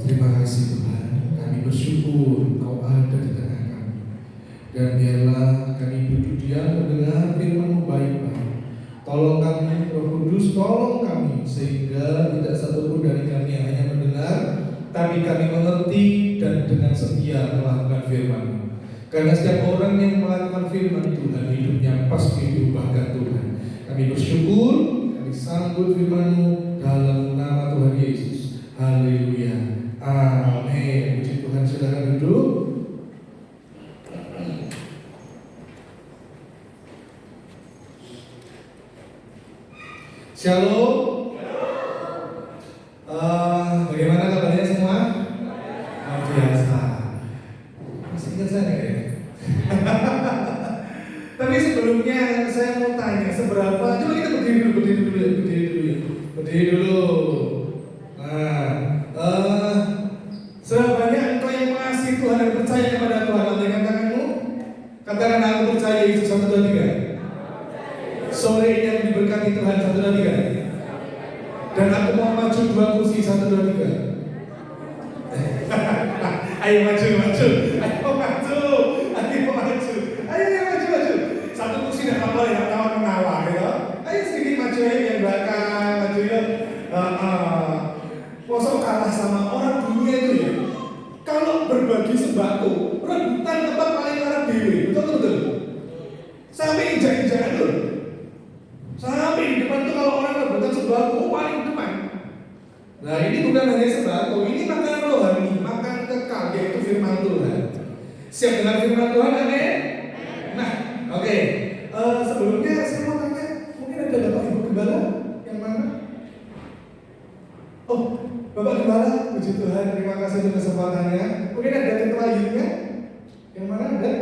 Terima kasih Tuhan, kami bersyukur Engkau ada di tengah kami. Dan biarlah kami duduk diam mendengar firman-Mu baik-baik. Tolong kami, Roh Kudus, tolong kami, sehingga tidak satupun dari kami yang hanya mendengar, tapi kami mengerti dan dengan setia melakukan firman-Mu. Karena setiap orang yang melakukan firman Tuhan, hidupnya pasti diubahkan Tuhan. Kami bersyukur, kami sambut firman-Mu dalam nama Tuhan Yesus. Haleluya. Amin. Puji Tuhan, silakan duduk. Shalom. Bagaimana kabarnya semua? Biasa. Masih ingat saya nggak ya? Tapi sebelumnya saya mau tanya seberapa? Coba kita berdiri dulu. Seberapa banyak engkau yang mengasihi Tuhan dan percaya kepada Tuhan? Lambaikan tanganmu. Katakan, aku percaya Yesus. 1, 2, 3. Sore ini aku diberkati Tuhan. 1, 2, 3. Dan aku mau maju 2 kursi. 1, 2, 3. Ayo maju. Satu kursi tidak apa-apa ya, menawa gitu. Ayo sedikit maju aja yang belakang, maju ya. Masa kalah sama orang dunia itu ya. Kalau berbagi sembako, rebutan tempat paling larang dewe, betul. Sampai injak-injakan loh. Sampai di depan tuh kalau orang rebutan sembako paling depan. Nah ini bukan hanya sembako, ini makan rohani, makan kekal, yaitu firman Tuhan. Siap dengan firman Tuhan, amin? Nah, oke. Sebelumnya saya mau tanya, mungkin ada Bapak Ibu Gembala yang mana? Oh, Bapak Gembala, puji Tuhan, terima kasih untuk kesempatannya. Mungkin ada ketua youth-nya? Yang mana ada?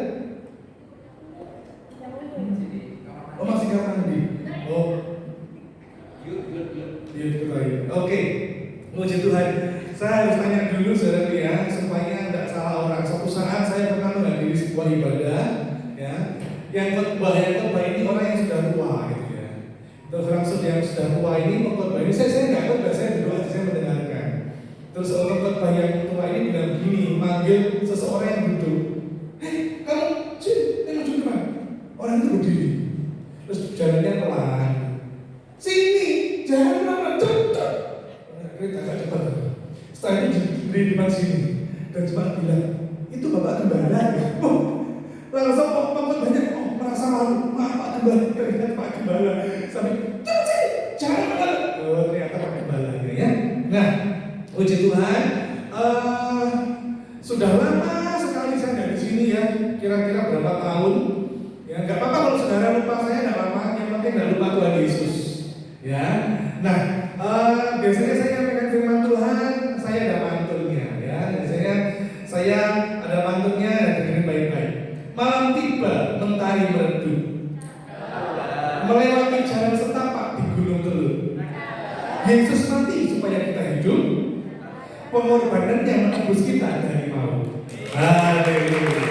Oh, masih kamar mandi. Oh, youth ketua youth. Oke, puji Tuhan. Saya harus tanya dulu saudara ya, supaya tidak salah orang. Suatu saat saya pernah menghadiri sebuah ibadah, ya, yang khotbah ini orang yang sudah tua, gitu ya. Terus orang yang sudah tua ini mengkhotbah ini, saya nggak khotbah, saya berdoa, saya mendengarkan. Terus orang khotbah yang tua ini bilang begini, manggil seseorang yang duduk. Kamu, maju kemana? Orang itu berdiri. Terus jalannya pelan. Sini, jangan pelan-pelan, cepat. Kita agak cepat. Setelah itu berdiri di depan sini dan cuma bilang, itu Bapak Gembala ya? Langsung banyak, merasa malu, maaf Pak Gembala, ternyata Pak Gembala. Sampai, cepat sini, jangan pelan. Oh ternyata Pak Gembala ya. Nah, puji Tuhan, sudah lama sekali saya dari sini ya, kira-kira berapa tahun? Ya nggak apa-apa kalau saudara lupa, saya nggak apa-apa, yang penting nggak lupa Tuhan Yesus. Ya, nah biasanya saya nyampaikan firman Tuhan, saya ada pantunnya, ya. Biasanya saya ada pantunnya, dengerin baik-baik. Malam tiba, mentari meredup, melewati jalan setapak di Gunung Kelut. Yesus mati supaya kita hidup, pengorbanannya menebus kita dari maut. Haleluya.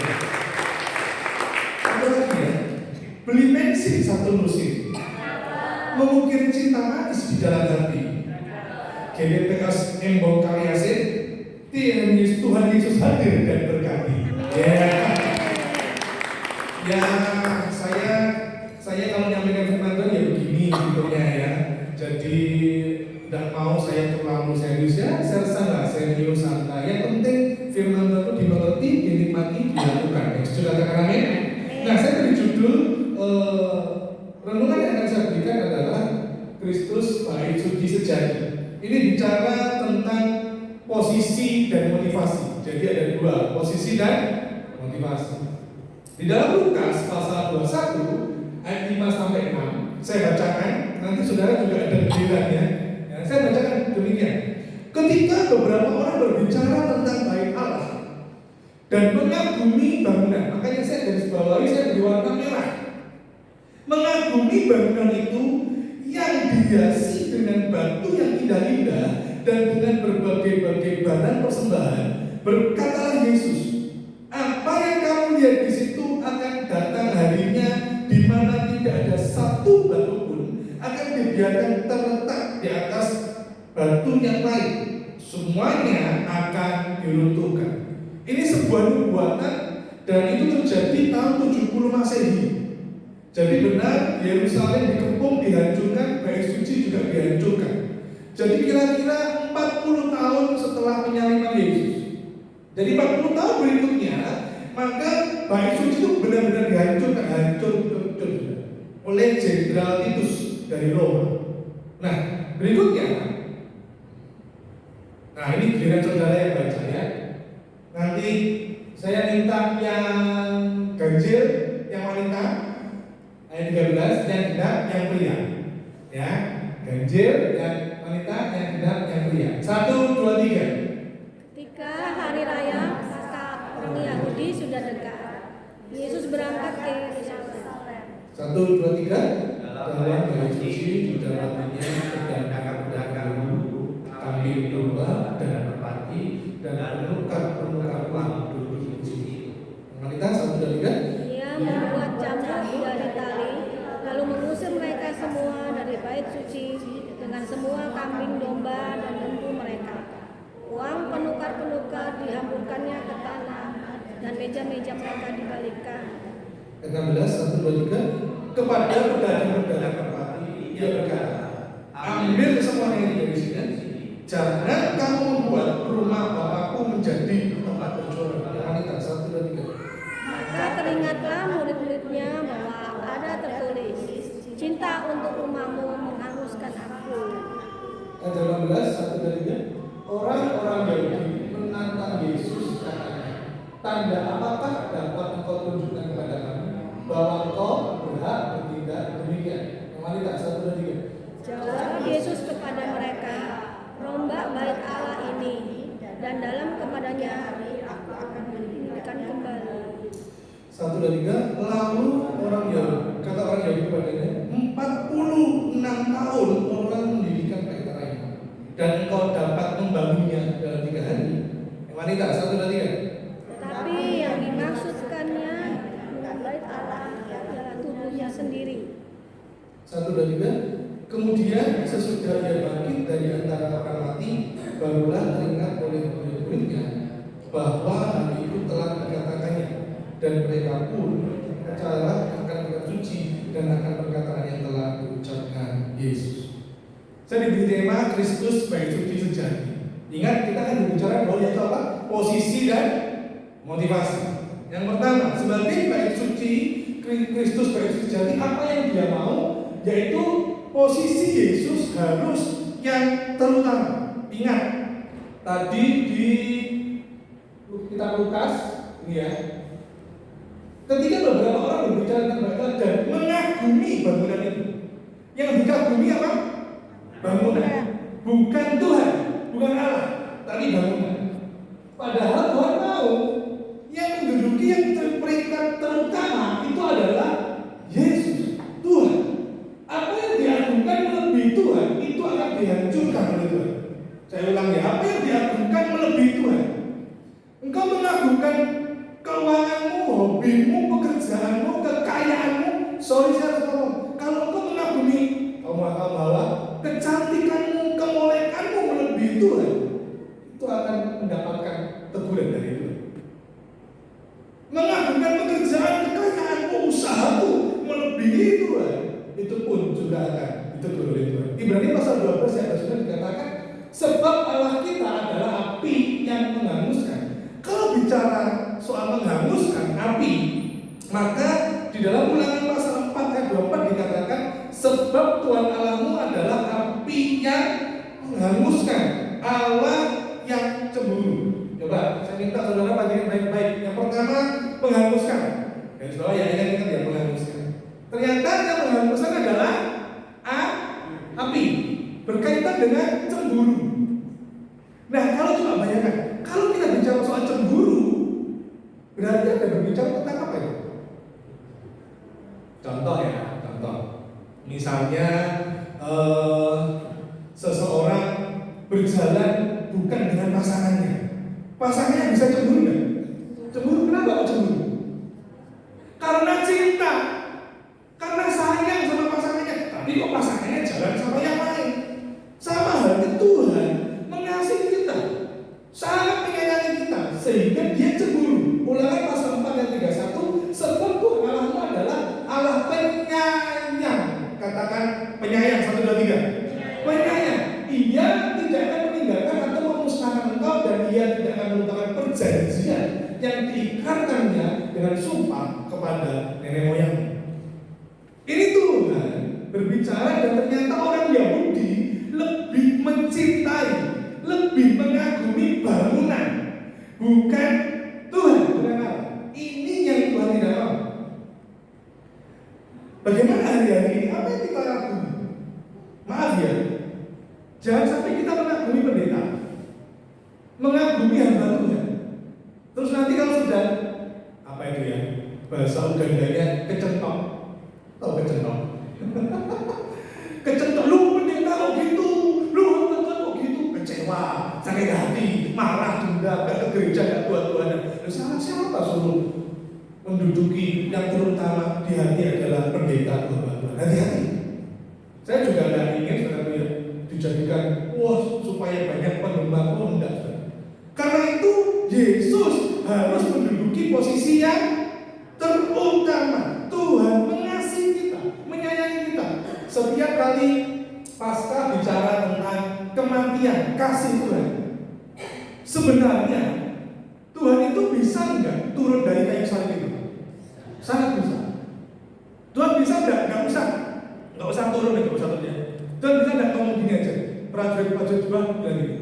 Apa lagi ya? Beli bensin 1 musim, mengukir cinta manis di dalam hati. GBPS Embong Kaliasin, Tuhan Yesus hadir dan berkati. Ya, saya kalau nyampaikan firman Tuhan ya begini bentuknya ya. Jadi tidak mau saya terlalu serius ya, saya rasa nggak serius, santai. Yang penting firman Tuhan itu dimengerti, dinikmati, dilakukan. Sudah katakan amin. Nah, saya beri judul renungan yang akan saya berikan adalah Kristus Bait Suci Sejati. Ini bicara tentang posisi dan motivasi. Jadi ada 2, posisi dan motivasi. Di dalam Lukas pasal 21 ayat 5 sampai 6, saya bacakan. Nanti saudara juga ada gilirannya. Ya, saya bacakan demikian. Ketika beberapa orang berbicara tentang bait Allah dan mengagumi bangunan, makanya saya garis bawahi, saya beri warna merah. Mengagumi bangunan itu yang dihiasi dengan batu yang indah-indah dan dengan berbagai-bagai barang persembahan, berkatalah Yesus, apa yang kamu lihat di situ akan datang harinya di mana tidak ada satu batu pun akan dibiarkan terletak di atas batu yang lain. Semuanya akan akan diruntuhkan. Ini sebuah nubuatan dan itu terjadi tahun 70 Masehi. Jadi benar Yerusalem dikepung, dihancurkan, bait suci juga dihancurkan. Jadi kira-kira 40 tahun setelah penyaliban Yesus. Jadi 40 tahun berikutnya, maka bait suci itu benar-benar dihancurkan, hancur oleh Jenderal Titus dari Roma. Nah, berikutnya, nah ini giliran saudara yang baca ya. Nanti saya minta yang ganjil, yang wanita, ayat 13, yang genap, yang pria. Ya, ganjil, yang wanita, yang genap, yang pria. 1, 2, 3. Ketika hari raya Paskah orang Yahudi sudah dekat, Yesus berangkat ke Yerusalem. 1, 2, 3. Dalam bait suci di dalamnya terdapat pedagang kambing domba dan merpati dan penukar uang duduk di sini. Wanita 1, 2, 3. Ia membuat cambuk dari tali, lalu mengusir mereka semua dari bait suci dengan semua kambing domba dan lembu mereka. Uang penukar-penukar dihamburkannya ke tanah dan meja-meja mereka dibalikkan. 16, 1, 2, 3. Kepada pedagang-pedagang merpati ia berkata, ambil semua yang dari sini, jangan kamu membuat rumah Bapakku menjadi tempat berjualan. Wanita 1, 2, 3. Maka teringatlah murid-muridnya bahwa ada tertulis, cinta untuk rumahmu menghanguskan aku. Ayat 18, 1, 2, 3. Orang-orang Yahudi menantang Yesus katanya, tanda apakah dapat engkau tunjukkan kepada kami bahwa engkau berhak bertindak demikian? Wanita 1, 2, 3. Jawab Yesus kepada mereka, rombak bait Allah ini, dan dalam kepadanya aku akan mendirikan kembali. 1, 2, 3. Lalu orang Yahudi, kata orang Yahudi kepadanya, 46 tahun orang mendirikan bait Allah ini, dan engkau dapat membangunnya dalam 3 hari. Wanita 1, 2, 3. Tetapi yang dimaksudkannya dengan bait Allah adalah tubuhnya sendiri. 1, 2, 3. Kemudian sesudah ia bangkit dari antara orang mati, barulah teringat oleh murid-muridnya bahwa hari itu telah dikatakannya, dan mereka pun percayalah akan kitab suci dan akan perkataan yang telah diucapkan Yesus. Saya diberi tema Kristus bait suci sejati. Ingat, kita akan berbicara bahwa yaitu apa? Posisi dan motivasi. Yang pertama, sebagai bait suci, Kristus bait suci sejati, apa yang dia mau? Yaitu posisi Yesus harus yang terutama. Ingat, tadi di kitab Lukas, ini ya, ketika beberapa orang berbicara tentang bait Allah dan mengagumi bangunan itu, yang dikagumi apa? Bangunan, bukan Tuhan, bukan Allah, tapi bangunan. Padahal Tuhan tahu yang menduduki yang peringkat terutama itu adalah Yesus, Tuhan. Apa yang diagungkan melebihi Tuhan itu akan dihancurkan oleh Tuhan. Saya ulang ya, apa yang diagungkan melebihi Tuhan. Engkau mengagungkan keuanganmu, hobimu, pekerjaanmu, kekayaanmu. Sorry saya harus ngomong, kalau engkau mengagumi bahwa kecantikanmu, kemolekanmu melebihi Tuhan, itu akan mendapatkan teguran dari Tuhan. Mengagungkan pekerjaan, kekayaanmu, usahamu melebihi Tuhan, itu pun juga akan ditegur oleh Tuhan. Ibrani pasal 12 yang sudah dikatakan, sebab Allah kita adalah api yang menghanguskan. Kalau bicara soal menghanguskan api, maka di dalam Ulangan pasal 4 ayat 24 dikatakan, sebab Tuhan Allahmu adalah api yang menghanguskan, Allah yang cemburu. Coba saya minta saudara perhatikan baik-baik. Yang pertama, menghanguskan. Garis bawah ya, ingat ya, menghanguskan. Ternyata yang menghanguskan adalah api, berkaitan dengan cemburu. Nah, kalau coba bayangkan, kalau kita bicara soal cemburu, berarti ada berbicara tentang apa ya? Contoh ya, contoh. Misalnya seseorang berjalan bukan dengan pasangannya. Pasangannya bisa cemburu nggak? Cemburu, kenapa kok cemburu? Karena cinta, karena sayang sama pasangannya. Tapi kok pasangannya jalan sama yang lain? Sama halnya Tuhan mengasihi kita, sangat sehingga dia cemburu. Ulangan pasal 4 ayat 31, sebab Tuhan Allahmu adalah Allah penyayang. Katakan penyayang, 1, 2, 3. Penyayang. Ia tidak akan meninggalkan atau memusnahkan engkau, dan ia tidak akan melupakan perjanjian yang diikatkannya dengan sumpah kepada nenek moyang. Ini Tuhan berbicara, dan ternyata orang Yahudi lebih mencintai, lebih mengagumi bangunan, bukan Tuhan, bukan Allah. Ini yang Tuhan tidak mau. Bagaimana hari-hari ini? Apa yang kita agumi? Maaf ya, jangan sampai kita mengagumi pendeta, mengagumi hamba Tuhan. Terus nanti kalau sudah, apa itu ya, bahasa Ugandanya kecentok. Tahu kecentok? Kecentok, lu pendeta kok gitu, lu pendeta kok gitu, kecewa, sakit hati, marah, dendam, gak ke gereja, gak buat-buatan. Salah siapa suruh menduduki yang terutama di hati adalah pendeta Tuhan? Hati-hati. Saya juga tidak ingin saudara ya dijadikan supaya banyak penggemar, enggak. Karena itu Yesus harus menduduki posisi yang terutama. Tuhan mengasihi kita, menyayangi kita. Setiap kali Paskah bicara tentang kematian, kasih Tuhan. Sebenarnya Tuhan itu bisa enggak turun dari kayu salib itu? Sangat bisa. Tuhan bisa enggak? Enggak usah turun, enggak usah turun. Tuhan bisa enggak ngomong gini aja? Prajurit-prajurit Tuhan bilang gini,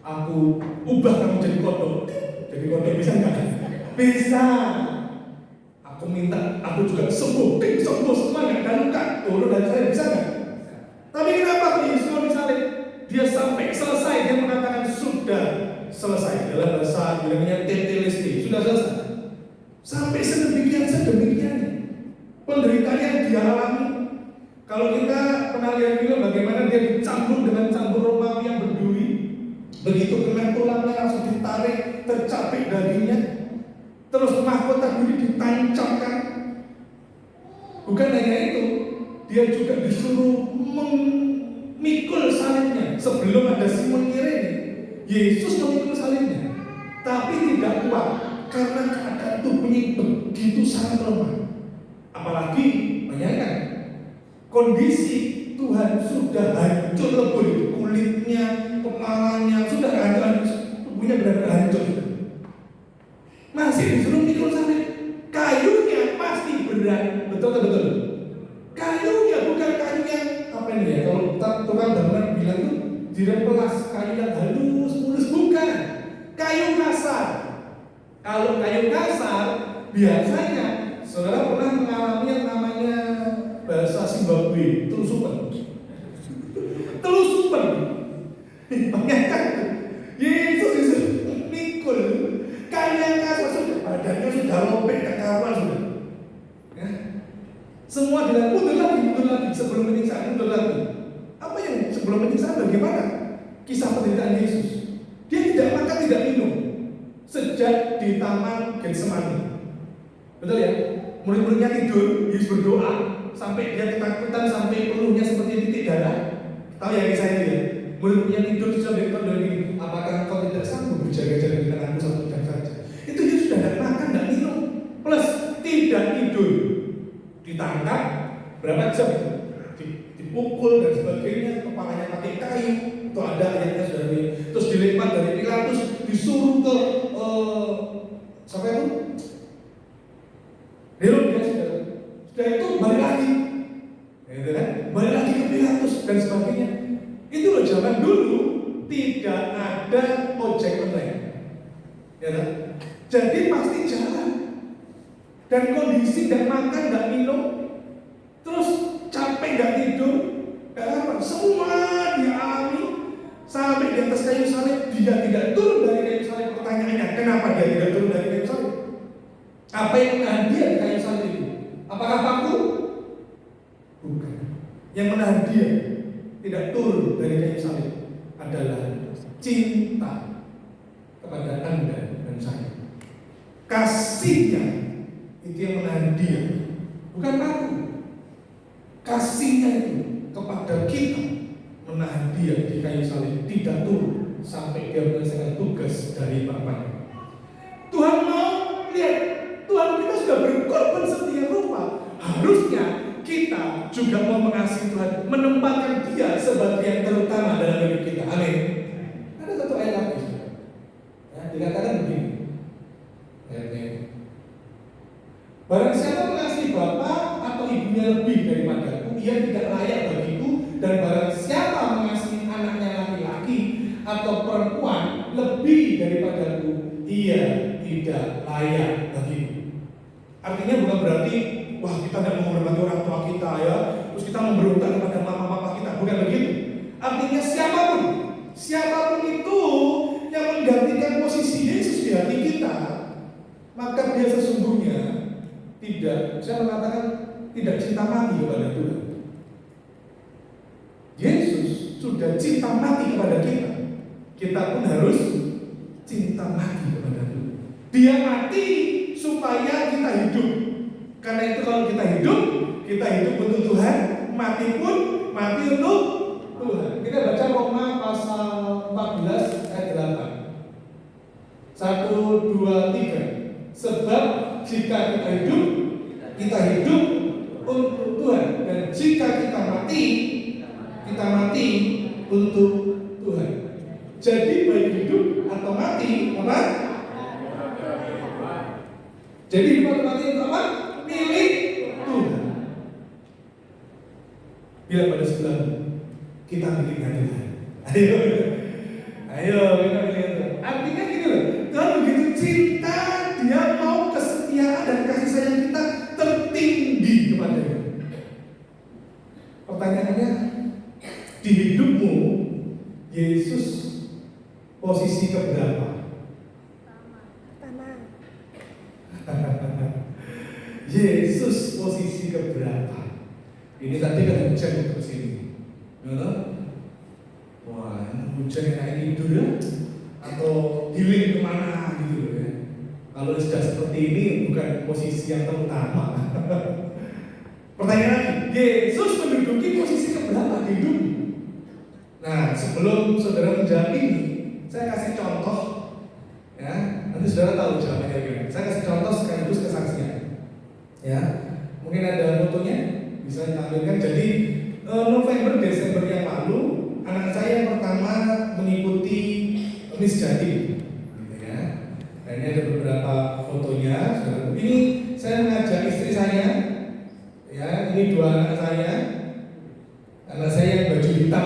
aku ubah kamu jadi kodok. Jadi kodok bisa enggak? Bisa. Aku minta, aku juga sembuh semua enggak ada luka. Turun dari salib bisa enggak? Tapi kenapa Yesus mau disalib? Dia sampai selesai, dia mengatakan sudah selesai. Dalam bahasa bilangnya tetelestai, sudah selesai. Sampai sedemikian penderitaan yang dia alami. Kalau kita pernah lihat film bagaimana dia dicambuk dengan cambuk Romawi yang berduri, begitu kena tulangnya langsung ditarik, tercapik dagingnya, terus mahkota duri ditancapkan. Bukan hanya itu, dia juga disuruh memikul salibnya. Sebelum ada Simon Kirene, Yesus memikul salibnya, tapi tidak kuat karena keadaan tubuhnya begitu sangat lemah. Apalagi bayangkan kondisi Tuhan sudah hancur lebur, kulitnya, kepalanya sudah hancur, tubuhnya benar-benar hancur. Masih disuruh mikul salib. Kayunya pasti berat, betul. Kayunya bukan kayu yang apa ini ya? Kalau tukang bangunan bilang tuh dirempelas, kayu yang halus, mulus, bukan. Kayu kasar. Kalau kayu kasar biasanya saudara pernah mengalami yang namanya bahasa Zimbabwe, telusupan. Bayangkan Yesus mikul kayu yang kasar, sudah badannya sudah robek, kekaruan sudah. Ya. Semua mundur lagi sebelum penyiksaan, mundur lagi. Apa yang sebelum penyiksaan bagaimana? Kisah penderitaan Yesus. Dia tidak makan, tidak minum sejak di Taman Getsemani. Betul ya? Murid-muridnya tidur, Yesus berdoa sampai dia ketakutan, sampai peluhnya seperti titik darah. Tahu ya kisah itu ya? Murid-muridnya tidur sampai berdoa gini, apakah kau tidak sanggup berjaga-jaga di tanganku 1 jam saja? Itu dia sudah tidak makan, tidak minum, plus tidak tidur. Ditangkap berapa jam itu? Dipukul dan sebagainya, kepalanya pakai kayu. Itu ada ayatnya sudah terus dilempar dari Pilatus, disuruh ke siapa itu? Herodes. Sudah itu balik lagi, gitu kan? Balik lagi ke Pilatus dan sebagainya. Itu loh, zaman dulu tidak ada ojek online, ya kan? Jadi pasti jalan. Dan kondisi tidak makan, tidak minum, terus capek, tidak tidur, tidak apa, semua dialami sampai di atas kayu salib. Dia tidak turun dari kayu salib. Pertanyaannya, kenapa dia tidak turun dari kayu salib? Apa yang menahan dia di kayu salib itu? Apakah paku? Bukan. Yang menahan dia tidak turun dari kayu salib adalah cinta kepada Anda dan saya. Kasihnya itu yang menahan dia, bukan aku. Kasihnya itu kepada kita menahan dia di kayu salib, tidak turun sampai dia menyelesaikan tugas dari Bapaknya. menempatkan Dia sebagai yang terutama dalam hidup kita. Amin. Ada satu ayat lagi, ya, dikatakan begini. Ayatnya, barang siapa mengasihi bapa atau ibunya lebih daripadaku, ia tidak layak bagiku. Dan barang siapa mengasihi anaknya laki-laki atau perempuan lebih daripadaku, ia tidak layak bagiku. Artinya bukan berarti wah kita tidak menghormati orang tua kita ya, terus kita memberontak kepada mama-mama kita, bukan begitu. Artinya siapapun itu yang menggantikan posisi Yesus di hati kita, maka dia sesungguhnya tidak, saya mengatakan tidak cinta mati kepada Tuhan. Yesus sudah cinta mati kepada kita. Kita pun harus cinta mati kepada Tuhan. Dia mati supaya kita hidup. Karena itu kalau kita hidup untuk Tuhan, mati pun mati untuk Tuhan. Kita baca Roma pasal 14 ayat 8. 1, 2, 3. Sebab jika kita hidup untuk Tuhan, dan jika kita mati untuk Tuhan. Jadi baik hidup atau mati, apa? Jadi hidup atau mati itu apa? Milik Tuhan. Bilang pada sebelah, kita miliknya Tuhan. Ayo kita miliknya Tuhan. Artinya gini loh, Tuhan begitu cinta, Dia mau kesetiaan dan kasih sayang kita tertinggi kepadanya. Pertanyaannya, di hidupmu Yesus posisi keberapa? Yesus posisi keberapa? Ini tadi kan hujan ke sini, wah hujan kayak tidur ya, atau healing kemana gitu ya. Kalau sudah seperti ini bukan posisi yang terutama. Pertanyaan lagi, Yesus menduduki posisi keberapa di hidup? Nah, sebelum saudara menjawab ini, saya kasih contoh, ya. Nanti saudara tahu jawabannya gimana. Saya kasih contoh sekaligus kesaksian, ya. Mungkin ada fotonya, bisa ditampilkan. Jadi November Desember yang lalu, anak saya yang pertama mengikuti Miss Jatim, gitu ya. Nah, ini ada beberapa fotonya. Saudara. Ini saya mengajak istri saya. Ya, ini dua anak saya. Anak saya yang baju hitam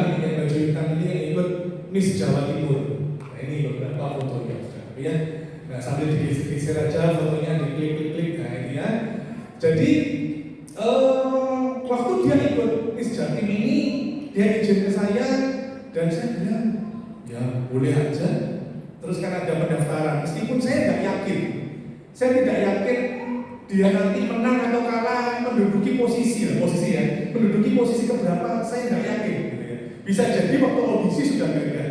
ini yang ikut Miss Jawa Timur. Nah, ini beberapa fotonya, ya. Nah, sambil digeser aja fotonya, diklik. Nah, ini ya. Jadi waktu dia ikut Miss Jatim ini, dia izin ke saya dan saya bilang, ya boleh aja. Terus kan ada pendaftaran, meskipun saya tidak yakin dia nanti menang atau kalah, menduduki posisi menduduki posisi keberapa, saya nggak yakin gitu ya. Bisa jadi waktu audisi sudah gagal.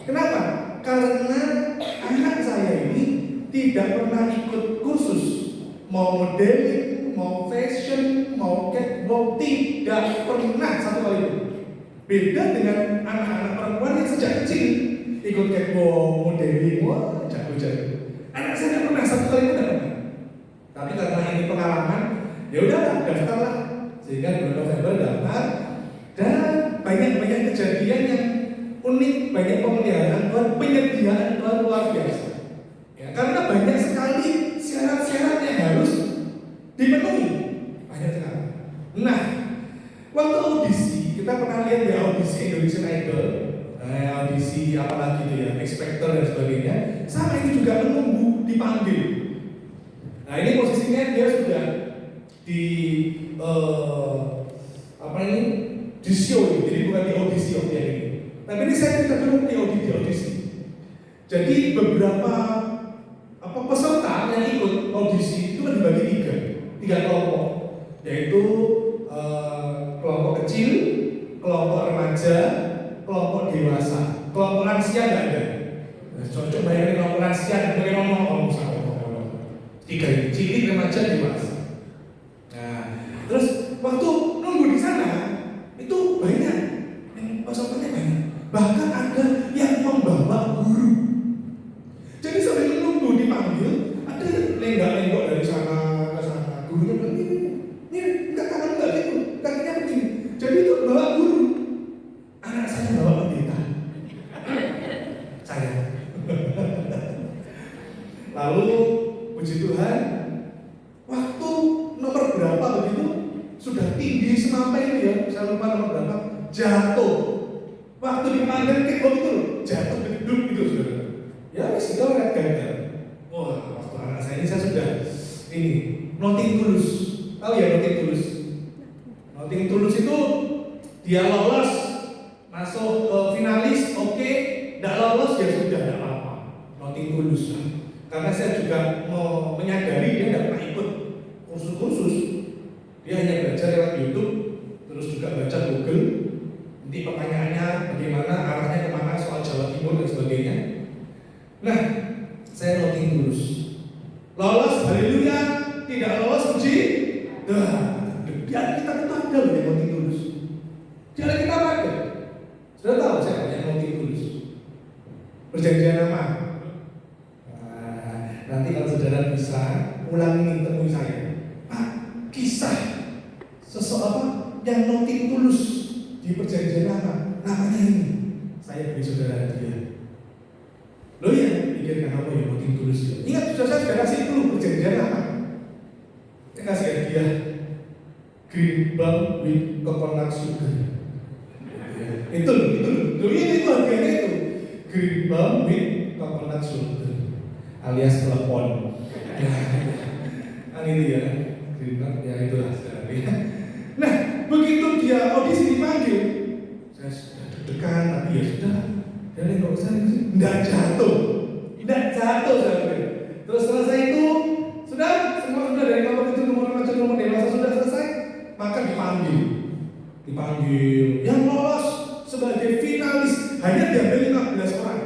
Kenapa? Karena anak saya ini tidak pernah ikut kursus, mau modeling, mau fashion, mau catwalk, tidak pernah satu kali itu. Beda dengan anak-anak perempuan yang sejak kecil ikut catwalk, modeling, wah jago-jago. Anak saya tidak pernah satu kali itu tidak pernah. Tapi karena ini pengalaman, ya udahlah daftarlah. Sehingga bulan November daftar dan banyak kejadian yang unik, banyak pemeliharaan Tuhan, penyediaan Tuhan luar biasa. Ya, karena banyak sekali syarat-syarat yang harus dipenuhi, banyak sekali. Nah, waktu audisi kita pernah lihat ya audisi Indonesian Idol, audisi apalagi itu ya, X Factor dan sebagainya. Sama ini juga menunggu dipanggil. Nah ini posisinya dia sudah di di show, jadi bukan di audisi ini. Tapi ini saya tidak dulu di audisi. Jadi beberapa peserta yang ikut audisi itu kan dibagi tiga kelompok, yaitu kelompok kecil, kelompok remaja, kelompok dewasa. Kelompok lansia nggak ada. Cocok bayangin kelompok lansia, bagaimana ngomong sama. Tiga ini, cilik, remaja, dewasa. Nah, terus waktu nunggu di sana itu banyak, yang pesertanya banyak. Bahkan ada yang membawa guru. Jadi sambil menunggu dipanggil, ada lenggak-lenggok dari sana ke sana. Gurunya bilang, ini enggak tangan enggak gitu, kakinya begini. Jadi itu bawa guru. Lalu puji Tuhan, waktu nomor berapa begitu sudah tinggi semampai itu ya, saya lupa nomor berapa, jatuh. Waktu dipanggil kickball itu jatuh gedung gitu saudara. Ya wis itu kan gagal. Wah, waktu anak saya ini saya sudah ini nothing tulus. Tahu ya nothing tulus? Nothing tulus itu dia lolos masuk ke finalis, oke, tidak lolos ya sudah tidak apa-apa. Nothing tulus. Karena saya juga menyadari dia tidak pernah ikut kursus-kursus. Dia hanya belajar lewat YouTube, terus juga baca Google. Nanti pertanyaannya bagaimana, arahnya kemana, soal Jawa Timur dan sebagainya. Nah, saya nothing tulus. Lolos, haleluya. Tidak lolos, puji. Dia kita ada loh yang nothing tulus. Dia kita ada. Sudah tahu saya yang nothing tulus. Perjanjian lama. Nanti kalau saudara bisa ulangi temui saya. Pak, kisah seseorang yang nothing tulus di perjanjian lama, namanya ini. Saya beri saudara dia. Loh ya, pikirkan apa ya nothing tulus ya. Ingat saya sudah kasih dulu perjanjian lama. Saya kasih hadiah green bump with coconut sugar. Itu ini hadiahnya itu green bump with coconut sugar alias telepon. Kan itu ya, green bump ya itulah saudara. Nah, begitu dia audisi dipanggil, saya sudah deg-degan, tapi ya sudah, dari nggak usah nggak jatuh saudara. Terus selesai itu, sudah semua sudah dari nomor itu nomor remaja nomor dewasa sudah selesai, maka dipanggil yang lolos sebagai finalis hanya diambil 15 orang.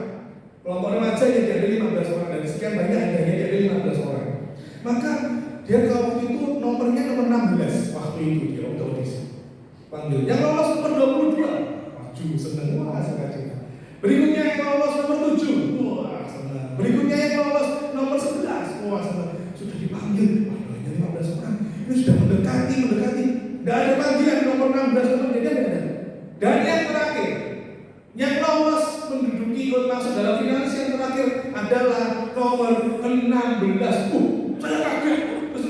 Kelompok remaja yang diambil 15 orang dari sekian banyak hanya diambil 15 orang. Maka dia kalau itu nomornya nomor 16 waktu itu dia untuk audisi. Panggil yang lolos nomor 22. Maju seneng, wah sengaja. Berikutnya yang lolos nomor 7. Wah senang. Berikutnya yang lolos nomor 11. Wah senang. Sudah dipanggil. Waduh ini 15 orang. Ini sudah mendekati. Tidak ada panggilan nomor 16 nomor tidak ada. Dan yang terakhir, yang lolos menduduki masuk dalam finalis yang terakhir adalah nomor 16. Saya kaget,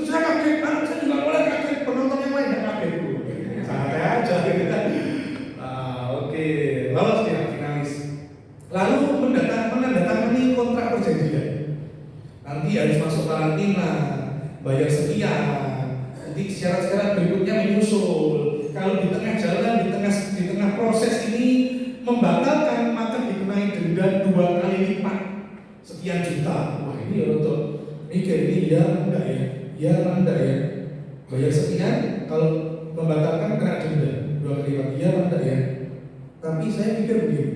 saya juga mulai kaget, penonton yang lain tidak kaget. Santai aja kita. Oke, lolos dia finalis. Lalu menandatangani kontrak perjanjian. Nanti harus masuk karantina, bayar sekian. Nanti syarat-syarat berikutnya menyusul. Kalau di tengah jalan, di tengah proses ini membatalkan, maka dikenai denda 2 kali lipat sekian juta. Wah ini ya untuk mikir ini ya enggak ya. Ya enggak ya, bayar sekian, kalau membatalkan kena denda 2 kali lipat, ya enggak ya. Tapi saya pikir begini,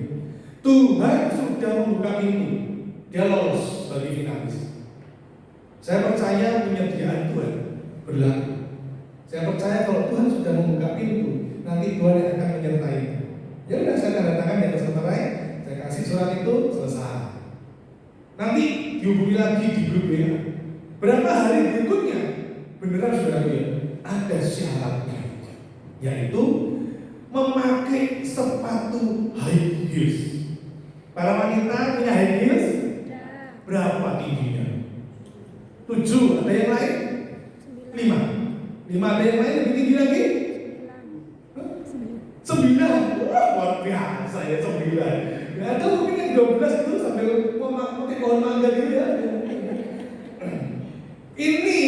Tuhan sudah membuka pintu, dia lolos sebagai finalis. Saya percaya penyediaan Tuhan berlaku. Saya percaya kalau Tuhan sudah membuka pintu, nanti Tuhan yang akan menyertai. Ya udah saya tanda tangan di atas materai, saya kasih surat itu, selesai. Nanti dihubungi lagi di grup WA. Berapa hari berikutnya, beneran saudara ya, ada syaratnya, yaitu memakai sepatu high heels. Para wanita punya high heels? Berapa tingginya? 7, ada yang lain? 5 ada yang lain lebih tinggi lagi? 9. Wah, luar biasa ya 9. Ya, atau mungkin yang 12 itu sambil memakai pohon mangga gitu ya. Ini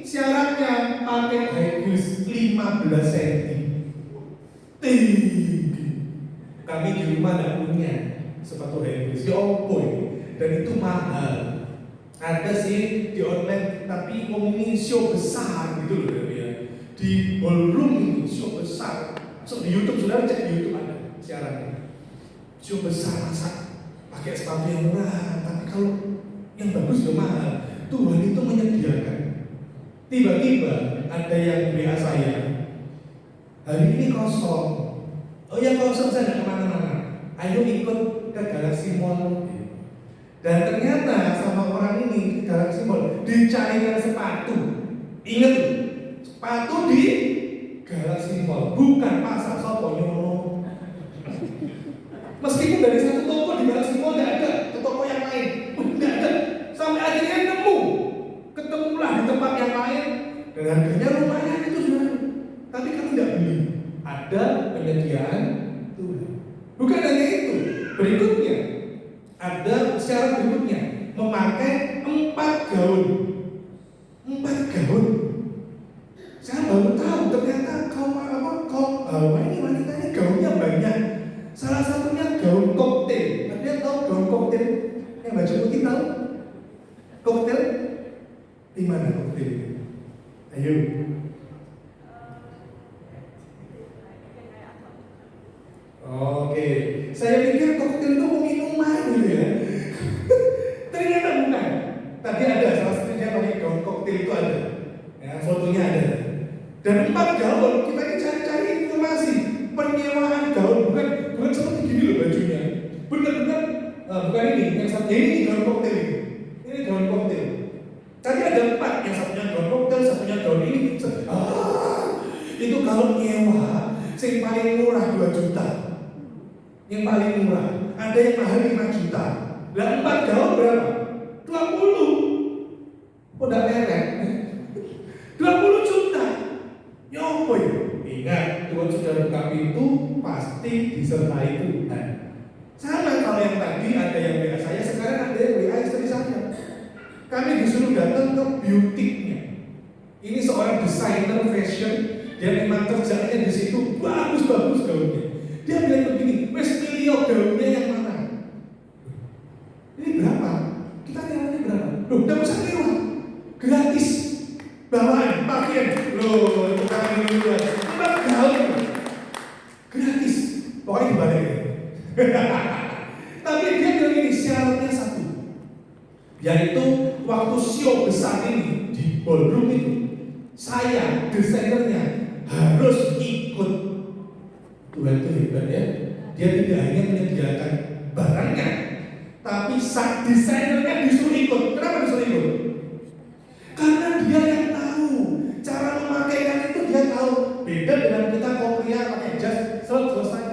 syaratnya pakai high heels 15 cm. Tinggi. Kami di rumah tidak punya sepatu high heels. Ya opo ini. Dan itu mahal. Ada sih di online, tapi ngomongin show besar gitu loh ya. Di ballroom ini show besar. So di YouTube sudah cek di YouTube ada siarannya. Show besar masa pakai sepatu yang murah, tapi kalau yang bagus juga mahal. Tuhan itu menyediakan. Tiba-tiba ada yang WA saya, hari ini kosong. Oh ya kosong, saya tidak kemana-mana. Ayo ikut ke Galaxy Mall. Dan ternyata sama orang ini ke Galaxy Mall dicarikan sepatu. Ingat, sepatu di Galaxy Mall, bukan pasar Soponyono. Meskipun dari satu toko di Galaxy Mall tidak ada, ke toko yang lain tidak ada. Sampai akhirnya memakai 4 gaun. 4 gaun. Saya baru tahu ternyata kaum ini wanita ini gaunnya banyak. Salah satunya gaun koktail. Ada yang tahu gaun koktail? Yang baju putih tahu? Koktail? Di mana koktail ini? Ayo. Oke, saya pikir koktail itu minuman gitu ya. Ternyata bukan. Tadi ada salah satunya pakai gaun koktail itu ada. Ya, fotonya ada. Dan 4 gaun, kita ini cari-cari informasi penyewaan gaun, bukan seperti gini loh bajunya. Benar-benar bukan ini, yang satu ini gaun koktail ini. Ini gaun koktail. Tadi ada 4, yang satunya gaun koktail, satunya gaun ini. Itu gaun nyewa, yang paling murah 2 juta. Yang paling murah, ada yang mahal 5 juta. Lah 4 gaun berapa? 20. Udah merek. 20 juta. Nyopo ya? Ingat, Tuhan sudah buka pintu, pasti disertai Tuhan. Sama kalau yang tadi ada yang WA saya, sekarang ada yang WA istri saya. Kami disuruh datang ke butiknya. Ini seorang desainer fashion, dia memang kerjanya di situ bagus-bagus gaunnya. Dia bilang begini, wes milio gaunnya yang mana? Ini berapa? Kita nyewanya berapa? Loh, tidak usah nyewa, gratis. Bawaan, pakaian, loh itu kami duluan. Ini gaun, gratis. Pokoknya dibalik. Tapi dia bilang ini syaratnya satu, yaitu waktu show besar ini di ballroom itu, saya desainernya harus ikut. Tuhan itu hebat ya. Dia tidak hanya menyediakan barangnya, tapi sang desainernya disuruh ikut. Kenapa disuruh ikut? Karena dia yang tahu cara memakaikan itu, dia tahu. Beda dengan kita kalau pria pakai jas selesai,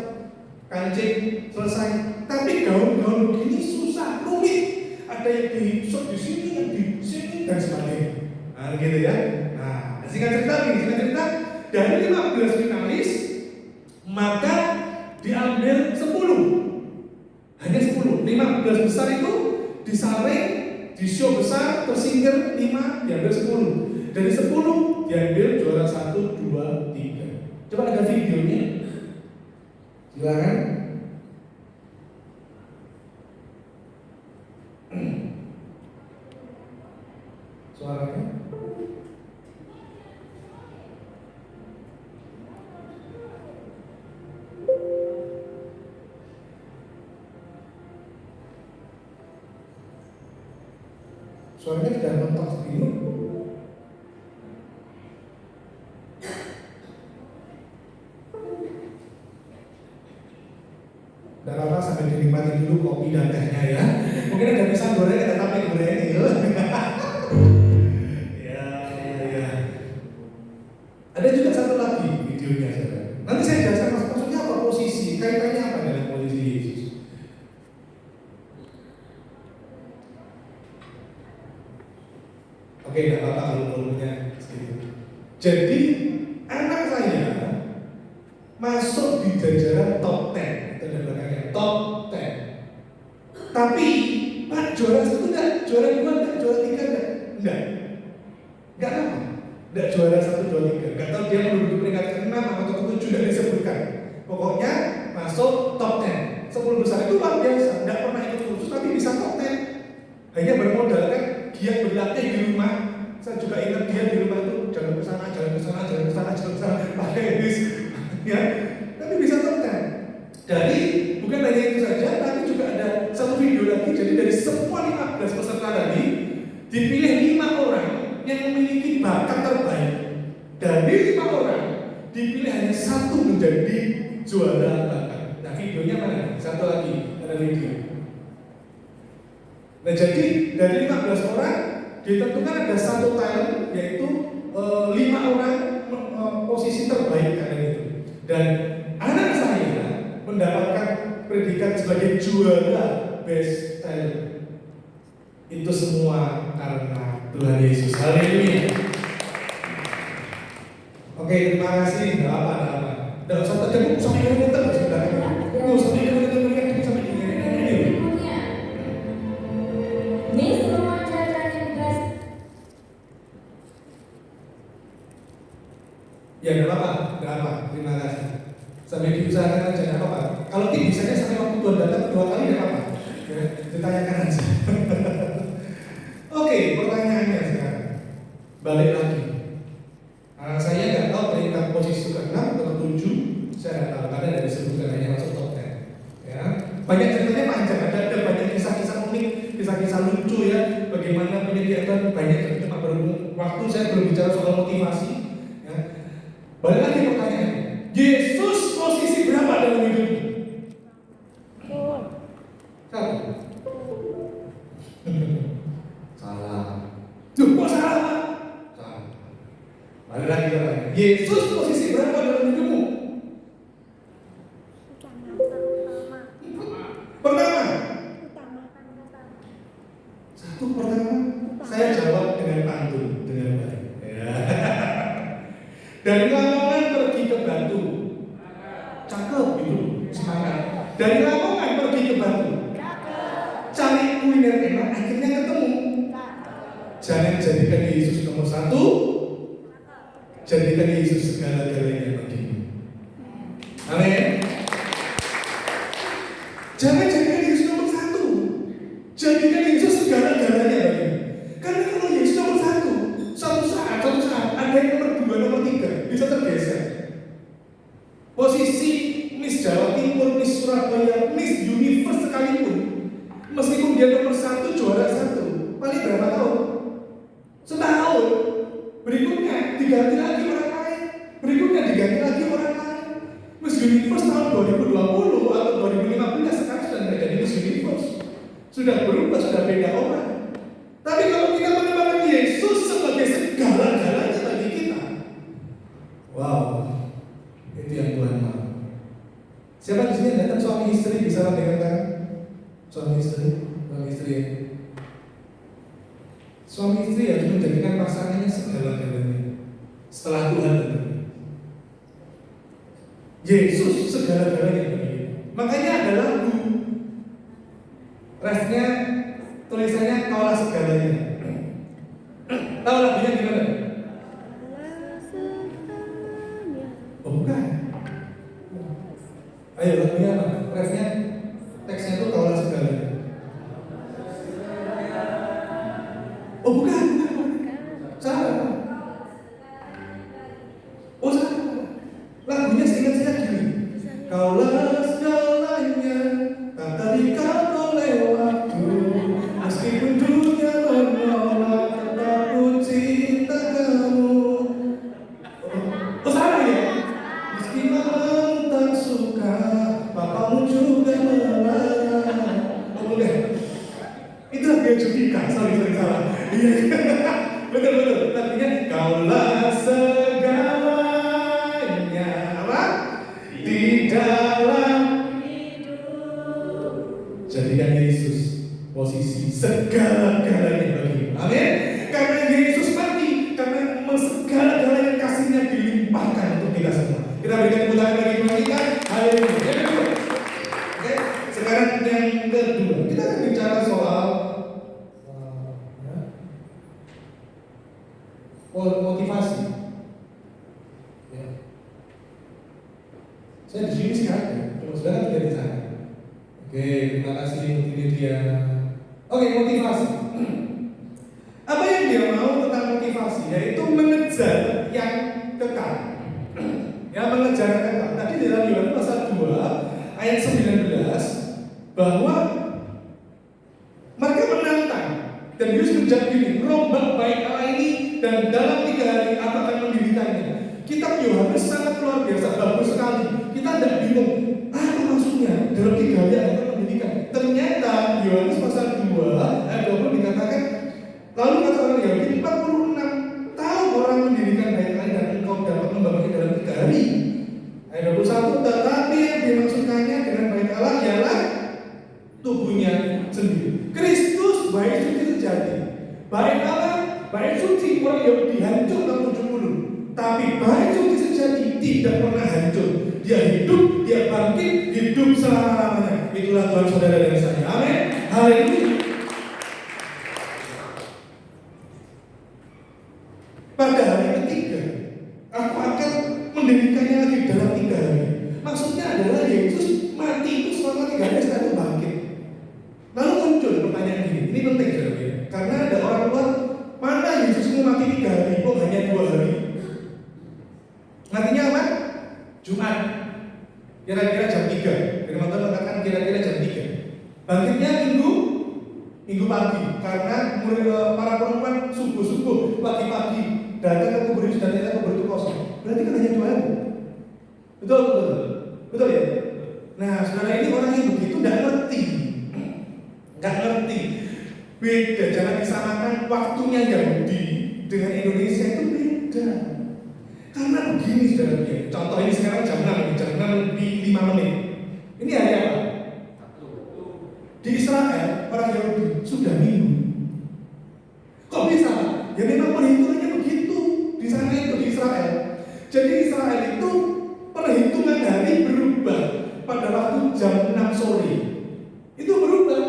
kancing selesai. Tapi gaun-gaun begini susah, rumit. Ada yang di sini, yang di sini dan sebagainya. Nah, gitu ya. Nah, singkat cerita dari 15 finalis maka diambil 10. Hanya 10. 15 besar itu disaring di show besar, tersingkir 5, diambil 10. Dari 10 diambil juara 1, 2, 3. Coba ada videonya. Silakan. Suaranya. Suaranya tidak mentok begini. Tidak apa-apa, sampai dinikmati dulu kopi dan tehnya ya. Mungkin ada pisang goreng, ada tape goreng ya. Ya. Ada juga satu lagi videonya saudara. Nanti saya jelaskan maksudnya apa posisi, kaitannya apa dengan posisi Yesus. Oke, tidak apa-apa kalau volumenya sedikit. Jadi anak saya masuk di jajaran top 10, itu ada belakangnya top 10. Tapi Pak juara 1 enggak, juara 2 enggak, juara 3 enggak. Enggak apa? Enggak juara 1, 2, 3. Enggak tahu dia menduduki peringkat ke-6 atau ke-7 tidak disebutkan. Pokoknya masuk top 10. 10 besar itu luar biasa, enggak pernah ikut kursus tapi bisa top 10. Hanya bermodalkan giat berlatih di rumah. Saya juga ingat dia di rumah itu jalan ke sana, pakai bis, ya. Tapi bisa top 10. Dari bukan hanya itu saja, tapi juga ada satu video lagi. Jadi dari semua 15 peserta tadi dipilih 5 orang yang memiliki bakat terbaik. Dari 5 orang dipilih hanya 1 menjadi juara bakat. Nah videonya mana? Satu lagi ada video. Nah jadi dari 15 orang ditentukan ada 1 talent, yaitu 5 orang posisi terbaik kalian itu. Dan anak saya mendapatkan predikat sebagai juara best talent. Itu semua karena Tuhan Yesus. Haleluya. Oke, terima kasih. Tidak apa-apa. Tidak usah terjebak sampai kilometer sudah. Sampai kilometer sampai kilometer. Ya nggak apa-apa, nggak apa. Terima kasih. Sambil diusahakan aja nggak apa-apa. Kalau bisanya sampai waktu Tuhan datang 2 kali nggak apa-apa. Ya, ditanyakan aja. Oke, pertanyaannya sekarang. Balik lagi. Saya nggak tahu peringkat posisi ke-6 atau ke-7. Saya nggak tahu karena dari disebutkan hanya masuk top 10. Ya, banyak ceritanya panjang. Ada banyak kisah-kisah unik, kisah-kisah lucu ya. Bagaimana penyediaan banyak. Cuma berhubung waktu saya belum bicara soal motivasi. Ya. Balik lagi pertanyaan. Yesus posisi berapa dalam hidupmu? Satu. Salah. Duh, kok salah, Pak? Salah. Balik lagi pertanyaan. Yesus posisi berapa dalam hidupmu? Pertama. Satu pertama. Saya jawab dengan pantun, dengan baik. Ya. Dari Lamongan pergi ke Batu. Cakep gitu, semangat. Dari Lamongan pergi ke Batu. Cari kuliner enak, akhirnya ketemu. Jangan jadikan Yesus nomor 1. Jadikan Yesus segala-galanya bagimu. Amin. Jangan jadikan Yesus nomor 1. Jadikan Yesus segala-galanya bagimu. Karena kalau Yesus nomor 1, suatu saat ada yang nomor 2, nomor 3 bisa tergeser. Posisi Miss Jawa Timur, Miss Surabaya, Miss Universe sekalipun, meskipun dia nomor 1, juara 1, paling berapa tahun? Setahun. Berikutnya diganti lagi orang lain. Berikutnya diganti lagi orang lain. Miss Universe tahun 2020 atau 2015 sekarang sudah tidak jadi Miss Universe. Sudah berubah, sudah beda orang. Tapi kalau kita menempatkan Yesus sebagai segala-galanya bagi kita, wow, itu yang Tuhan mau. Siapa di sini datang suami istri bisa dengan suami istri, suami istri harus menjadikan pasangannya segala-galanya. Setelah Tuhan datang, Yesus segala-galanya bagi kita. Makanya ada lagu, refnya tulisannya kaulah segalanya. Tahu lagunya gimana? Oh bukan. Ayo lagunya apa? Refnya, teksnya itu kaulah segalanya. Oh bukan. Salah. Oh salah. Lagunya seingat saya gini. Kaulah segalanya, tak terikat oleh waktu. Meskipun dunia menolak, tetap ku cinta kamu. Oh salah ya? Meski mamamu tak suka, papamu juga melarang. Oh enggak. Itu lagu Judika, sorry salah. Iya, betul. Lagunya kaulah segalanya apa? Di dalam hidup. Jadikan Yesus posisi segala-galanya bagimu. Amin. Karena Yesus mati, karena segala-galanya kasihnya dilimpahkan untuk kita semua. Kita berikan tepuk tangan bagi Tuhan kita. Haleluya. Oke. Sekarang yang kedua, kita akan bicara soal motivasi. Ya. Saya di sini sekarang, cuma saudara tidak di sana. Oke, terima kasih multimedia. Oke, motivasi. Apa yang dia mau tentang motivasi? Yaitu mengejar yang kekal. Ya, mengejar yang kekal. Tadi dalam Yohanes pasal 2 ayat 19 bahwa mereka menantang dan Yesus menjawab gini, rombak baik Allah ini dan dalam 3 hari apa akan mendirikannya. Kitab Yohanes sangat luar biasa, bagus sekali. Kita tidak bingung, apa maksudnya dalam 3 hari akan mendirikan. Ternyata Yohanes pasal 2 ayat 20 dikatakan, lalu kata orang Yahudi 46 tahun orang mendirikan bait Allah dan engkau dapat membangunnya dalam 3 hari. Ayat 21, tetapi yang dimaksudkannya dengan bait Allah ialah tubuhnya sendiri. Kristus bait suci sejati. Bait Allah, bait suci orang Yahudi hancur tahun 70. Tapi bait suci sejati tidak pernah hancur. Dia hidup, dia bangkit, hidup selama-lamanya. Itulah Tuhan saudara dan saya. Amin. Haleluya. Pada hari ketiga, aku akan Maksudnya adalah Yesus mati itu selama 3 hari setelah itu bangkit. Lalu muncul pertanyaan ini penting saudara, karena ada orang luar, mana Yesus itu mati 3 hari, kok hanya 2 hari? Matinya apa? Jumat. Kira-kira jam 3. Firman Tuhan mengatakan kira-kira jam 3. Bangkitnya Minggu pagi, karena para perempuan subuh-subuh, pagi-pagi datang ke kubur itu, dan ternyata kubur itu kosong. Berarti kan hanya 2 hari. Betul ya? Nah, saudara, ini orang yang begitu nggak ngerti. Beda, jangan disamakan waktunya Yahudi dengan Indonesia, itu beda. Karena begini saudara, contoh ini sekarang jam 6 lebih 5 menit. Ini hari apa? Di Israel, orang Yahudi sudah minggu. Kok bisa? Ya memang perhitungannya begitu. Di sana itu, di Israel. Jadi Israel itu perhitungan hari berubah pada waktu jam 6 sore. Itu berubah.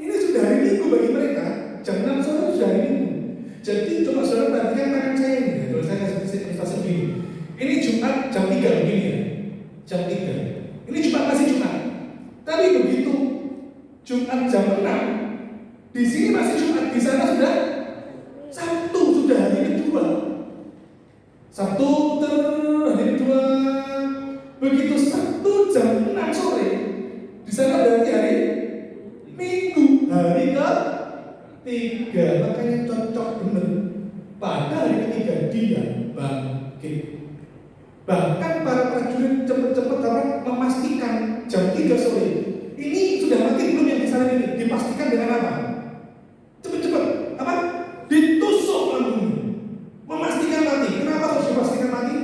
Ini sudah hari Minggu bagi mereka. Jam 6 sore sudah hari Minggu. Jadi coba saudara perhatikan tangan saya ini. Kalau saya kasih ilustrasi begini. Ini Jumat jam 3 begini ya. Jam 3. Ini Jumat masih Jumat. Tapi begitu Jumat jam 6, di sini masih Jumat, di sana sudah Sabtu, sudah hari kedua. Sabtu hari kedua. Begitu Sabtu jam 6 sore, di sana berarti hari Minggu, hari ke-3. Makanya cocok benar. Pada hari ketiga dia bangkit. Bahkan para prajurit cepat-cepat memastikan jam 3 sore. Ini sudah mati belum yang di sana ini? Dipastikan dengan apa? Cepat-cepat apa? Ditusuk lambungnya. Memastikan mati. Kenapa harus dipastikan mati?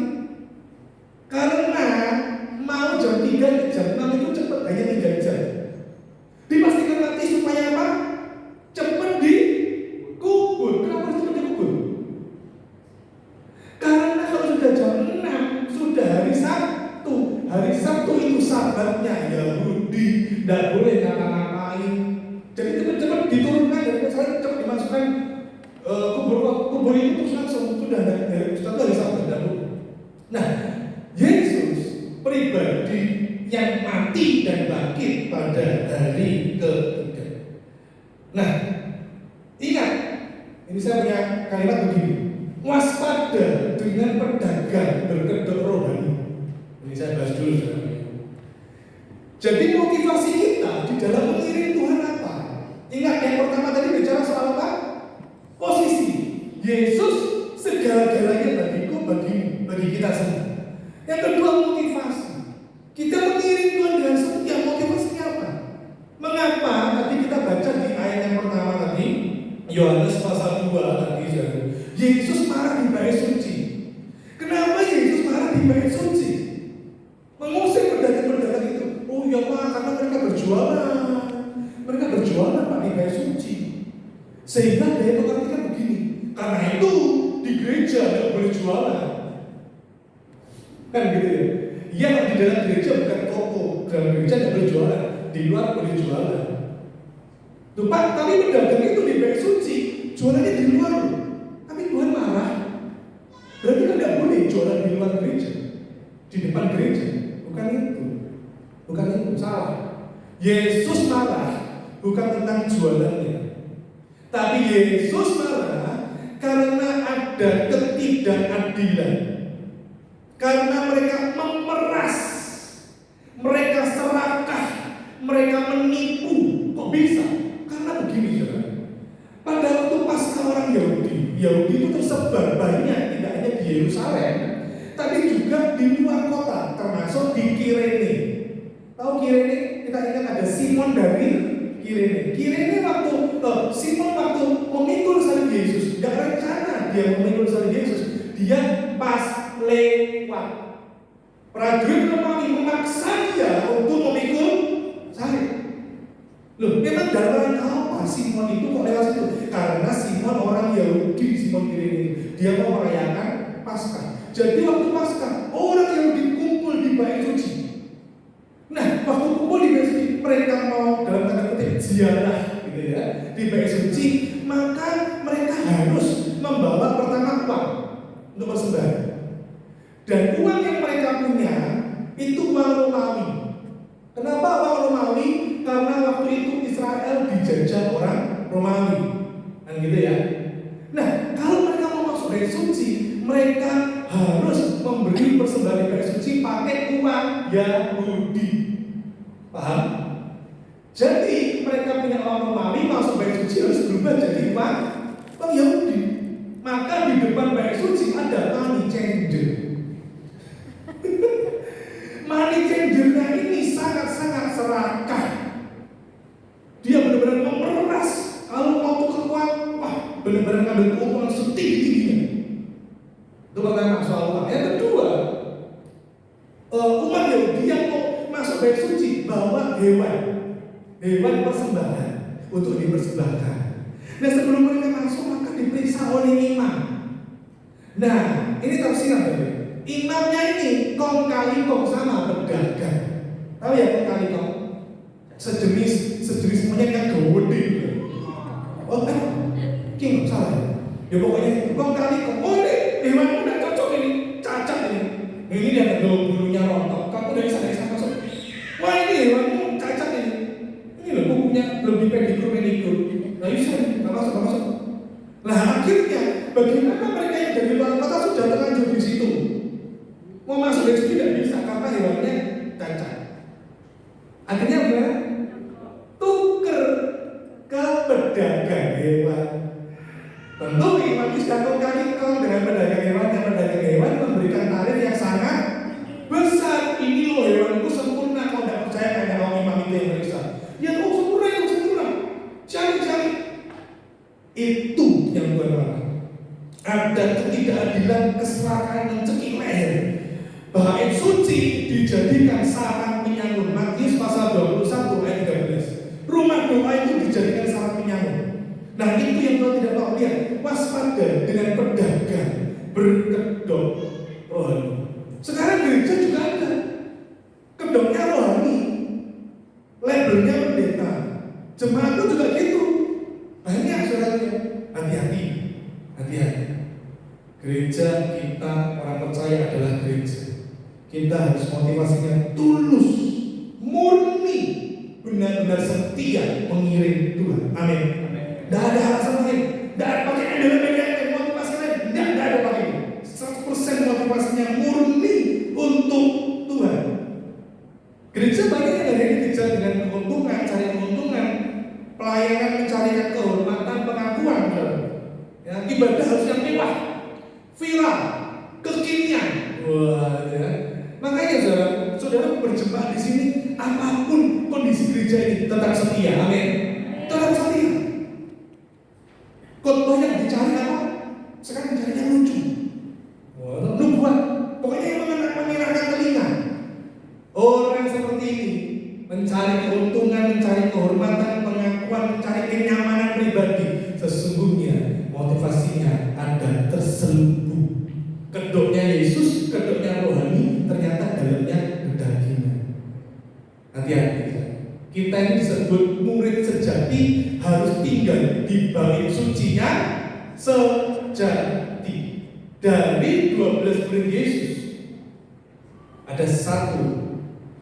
Karena mau jam 3 ke jam 6 itu cepat, hanya 3 jam. Dipastikan mati supaya apa? Cepat dikubur. Kenapa harus cepat dikubur? Karena kalau sudah jam 6, sudah hari Sabtu. Hari Sabtu itu sahabatnya Yahudi tidak boleh ngapa-ngapain. Jadi cepat-cepat diturunkan dari pesawat, cepat dimasukkan kubur itu terus langsung sudah dari hari Sabtu dahulu. Nah, Yesus pribadi yang mati dan bangkit pada hari ke-3. Nah, ingat, ini saya punya kalimat begini: waspada dengan pedagang berkedok rohani. Ini saya bahas dulu saudara. Jadi motivasi kita di dalam mengiring Tuhan apa? Ingat yang pertama tadi bicara soal apa? Posisi. Yesus segala-galanya bagiku, bagi kita semua. Yang kedua motivasi. Kita mengiring Tuhan dengan setia. Motivasinya apa? Mengapa? Tadi kita baca di ayat yang pertama tadi, Yohanes pasal 2 tadi, Yesus marah di bait suci. Kenapa Yesus marah di bait suci? Mengusir pedagang-pedagang itu. Oh ya Pak, karena mereka berjualan Pak di bait suci. Sehingga dia mengartikan begini, karena itu di gereja tidak boleh jualan. Kan gitu ya. Iya, di dalam gereja bukan toko, dalam gereja tidak boleh jualan, di luar boleh jualan. Tuh Pak, tapi pedagang itu di bait suci, jualannya di luar. Tapi Tuhan marah. Berarti kan tidak boleh jualan di luar gereja, di depan gereja. Bukan itu, salah. Yesus marah bukan tentang jualannya, tapi Yesus marah karena ada ketidakadilan, karena mereka memeras, mereka serakah, mereka menipu. Kok bisa? Karena begini saudara, pada waktu Paskah orang Yahudi itu tersebar banyak, tidak hanya di Yerusalem, tapi juga di luar kota, termasuk di Kirene. Tahu Kirene? Kita ingat ada Simon dari Kirene. Kirene Simon waktu memikul salib Yesus, tidak rencana dia memikul salib Yesus, dia pas lewat. Prajurit Romawi memaksa dia untuk memikul salib. Loh, memang dalam rangka apa Simon itu kok lewat situ? Karena Simon orang Yahudi, Simon Kirene, dia mau merayakan Paskah. Jadi waktu Paskah, orang Yahudi kumpul di bait suci. Nah, waktu kumpul di bait suci, mereka mau dalam tanda kutip ziarah, gitu ya, di bait suci, maka mereka harus membawa pertama uang untuk persembahan. Dan uang yang mereka punya Itu uang Romawi. Kenapa uang Romawi? Karena waktu itu Israel dijajah orang Romawi. Kan gitu ya. Nah, kalau mereka mau masuk bait suci, mereka harus memberi persembahan di bait suci pakai uang Yahudi. Paham? Jadi mereka punya uang Romawi, masuk bait suci harus berubah jadi uang Yahudi. Maka di depan bait suci ada money changer. Money changernya ini sangat-sangat serakah. Dia benar-benar memeras. Kalau mau tukar uang, wah benar-benar ngambil keuntungan setinggi-tingginya. Itu pertama soal uang. Yang kedua, umat Yahudi yang mau masuk bait suci bawa hewan persembahan untuk dipersembahkan. Nah, sebelum mereka masuk maka diperiksa oleh imam. Nah, ini tafsiran tadi. Imamnya ini kong kali kong sama pedagang. Tahu ya kong kali kong? Sejenis monyet yang gede. Oh kan? King salah ya? Ya pokoknya kong kali kong. Oh ini hewan udah cocok ini, cacat ini. Ini dia ada bulunya rontok. Kamu dari sana masuk. Wah ini hewanmu cacat ini. Ini loh kukunya belum dipedikur. Nah bisa nih, nggak masuk. Nah akhirnya bagaimana mereka yang dari luar kota sudah terlanjur di situ? Mau masuk dari situ tidak bisa karena hewannya cacat. Akhirnya gimana? Tuker ke pedagang hewan. Tentu imam sudah kali dengan pedagang hewan memberikan tarif yang sangat besar. Ini loh hewanku sempurna. Kalau tidak percaya kayak orang imam itu yang meriksa. Ya sempurna. Cari. Itu yang Tuhan marah. Ada ketidakadilan, keserakahan dan cekik leher. Bait suci dijadikan sarang penyangun. Matius pasal 21 ayat 13. Rumah doa itu dijadikan sarang penyangun. Nah itu yang Tuhan tidak mau lihat. Waspada dengan pedagang berkedok rohani. Sekarang gereja juga ada kedoknya rohani, labelnya pendeta. Jemaatku juga gitu. Banyak saudara. Hati-hati. Gereja kita orang percaya adalah gereja. Kita harus motivasinya tulus, murni, benar-benar setia mengiring Tuhan. Amin. Tidak ada alasan lain. Tidak ada pakai embel-embel motivasi lain. Tidak ada pakai. 100% motivasinya murni untuk Tuhan. Gereja banyak yang dari gereja dengan keuntungan, cari keuntungan, pelayanan mencarikan kehormatan, pengakuan. Ya, ibadah harus yang mewah, viral, kekinian. Wah, ya. Makanya saudara berjemaat di sini, apapun kondisi gereja ini tetap setia. Amin. Tetap setia. Khotbah yang dicari apa? Sekarang dicari yang lucu. Nubuat. Pokoknya yang menyenangkan telinga. Orang seperti ini mencari keuntungan, mencari kehormatan, pengakuan, mencari kenyamanan pribadi. Sesungguhnya motivasinya ada terselubung. Kedoknya Yesus, kedoknya rohani, ternyata dalamnya kedagingan. Hati-hati. Kita ini disebut murid sejati, harus tinggal di bait sucinya sejati. Dari 12 murid Yesus ada satu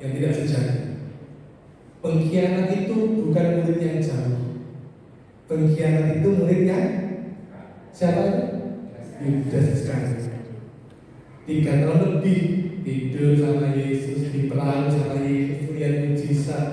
yang tidak sejati. Pengkhianat itu bukan murid yang jauh. Pengkhianat itu muridnya siapa itu? Yudas Iskariot. 3 tahun lebih tidur sama Yesus, dipeluk sama Yesus, lihat mujizat.